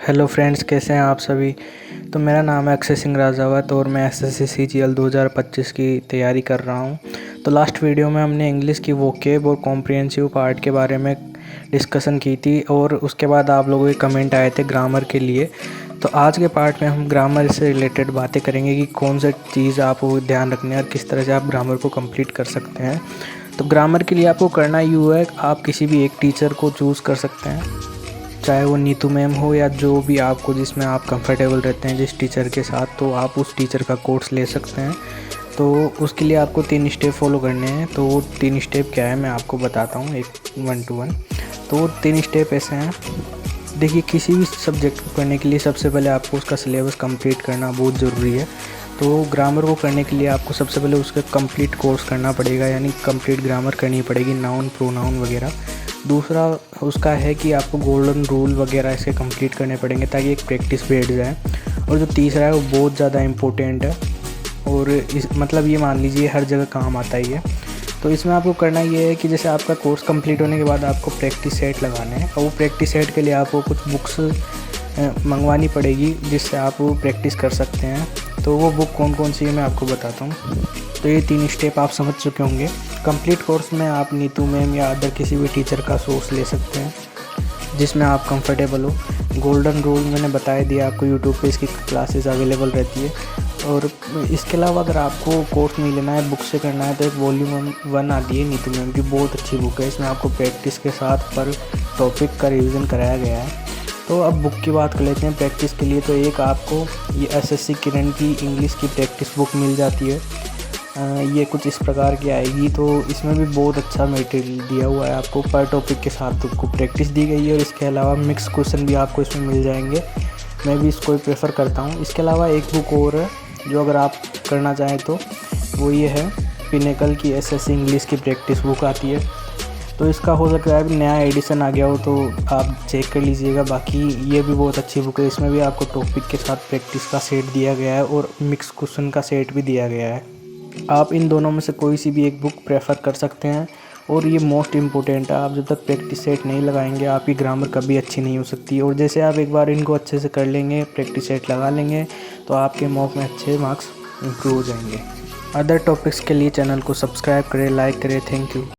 Hello friends, कैसे हैं आप सभी। तो मेरा नाम है अक्षय सिंह राजावत और मैं एसएससी सीजीएल 2025 की तैयारी कर रहा हूं। तो लास्ट वीडियो में हमने इंग्लिश की वोकेब और कॉम्प्रिहेंसिव पार्ट के बारे में डिस्कशन की थी और उसके बाद आप लोगों के कमेंट आए थे ग्रामर के लिए। तो आज के पार्ट में हम ग्रामर से रिलेटेड बातें करेंगे कि कौन सा चीज़ आपको ध्यान रखनी है और किस तरह से आप ग्रामर को कंप्लीट कर सकते हैं। तो ग्रामर के लिए आपको करना यूँ है, आप किसी भी एक टीचर को चूज़ कर सकते हैं, चाहे वो नीतू मैम हो या जो भी आपको जिसमें आप कंफर्टेबल रहते हैं जिस टीचर के साथ, तो आप उस टीचर का कोर्स ले सकते हैं। तो उसके लिए आपको 3 स्टेप फॉलो करने हैं। तो वो 3 स्टेप क्या है मैं आपको बताता हूँ, एक 1 to 1। तो वो 3 स्टेप ऐसे हैं। देखिए, किसी भी सब्जेक्ट को करने के लिए सबसे पहले आपको उसका सिलेबस कंप्लीट करना बहुत ज़रूरी है। तो ग्रामर को करने के लिए आपको सबसे पहले उसका कंप्लीट कोर्स करना पड़ेगा, यानी कंप्लीट ग्रामर करनी पड़ेगी, नाउन प्रोनाउन वगैरह। दूसरा उसका है कि आपको गोल्डन रूल वगैरह इसके कंप्लीट करने पड़ेंगे ताकि एक प्रैक्टिस बैठ जाए। और जो तीसरा है वो बहुत ज़्यादा इम्पोर्टेंट है और इस मतलब ये मान लीजिए हर जगह काम आता ही है। तो इसमें आपको करना ये है कि जैसे आपका कोर्स कंप्लीट होने के बाद आपको प्रैक्टिस सेट लगाने हैं और वो प्रैक्टिस सेट के लिए आपको कुछ बुक्स मंगवानी पड़ेगी जिससे आप वो प्रैक्टिस कर सकते हैं। तो वो बुक कौन कौन सी है मैं आपको बताता हूँ। तो ये 3 स्टेप आप समझ चुके होंगे। कंप्लीट कोर्स में आप नीतू मैम या अदर किसी भी टीचर का सोर्स ले सकते हैं जिसमें आप कंफर्टेबल हो। गोल्डन रूल मैंने बताया दिया आपको, यूट्यूब पे इसकी क्लासेस अवेलेबल रहती है। और इसके अलावा अगर आपको कोर्स नहीं लेना है, बुक से करना है, तो एक वॉल्यूम 1 आती है नीतू मैम की, बहुत अच्छी बुक है। इसमें आपको प्रैक्टिस के साथ पर टॉपिक का रिवीजन कराया गया है। तो अब बुक की बात कर लेते हैं प्रैक्टिस के लिए। तो एक आपको ये एसएससी किरण की इंग्लिश की प्रैक्टिस बुक मिल जाती है। ये कुछ इस प्रकार की आएगी। तो इसमें भी बहुत अच्छा मटेरियल दिया हुआ है आपको, पर टॉपिक के साथ आपको प्रैक्टिस दी गई है और इसके अलावा मिक्स क्वेश्चन भी आपको इसमें मिल जाएंगे। मैं भी इसको प्रेफर करता हूँ। इसके अलावा एक बुक और है जो अगर आप करना चाहें तो वो ये है, पिनेकल की एसएससी इंग्लिश की प्रैक्टिस बुक आती है। तो इसका हो सकता है कि नया एडिशन आ गया हो तो आप चेक कर लीजिएगा। बाकी ये भी बहुत अच्छी बुक है। इसमें भी आपको टॉपिक के साथ प्रैक्टिस का सेट दिया गया है और मिक्स क्वेश्चन का सेट भी दिया गया है। आप इन दोनों में से कोई सी भी एक बुक प्रेफर कर सकते हैं। और ये मोस्ट इम्पोर्टेंट है, आप जब तक प्रैक्टिस सेट नहीं लगाएंगे आपकी ग्रामर कभी अच्छी नहीं हो सकती। और जैसे आप एक बार इनको अच्छे से कर लेंगे, प्रैक्टिस सेट लगा लेंगे, तो आपके मॉक में अच्छे मार्क्स इम्प्रूव हो जाएंगे। अदर टॉपिक्स के लिए चैनल को सब्सक्राइब करें, लाइक करें। Thank you.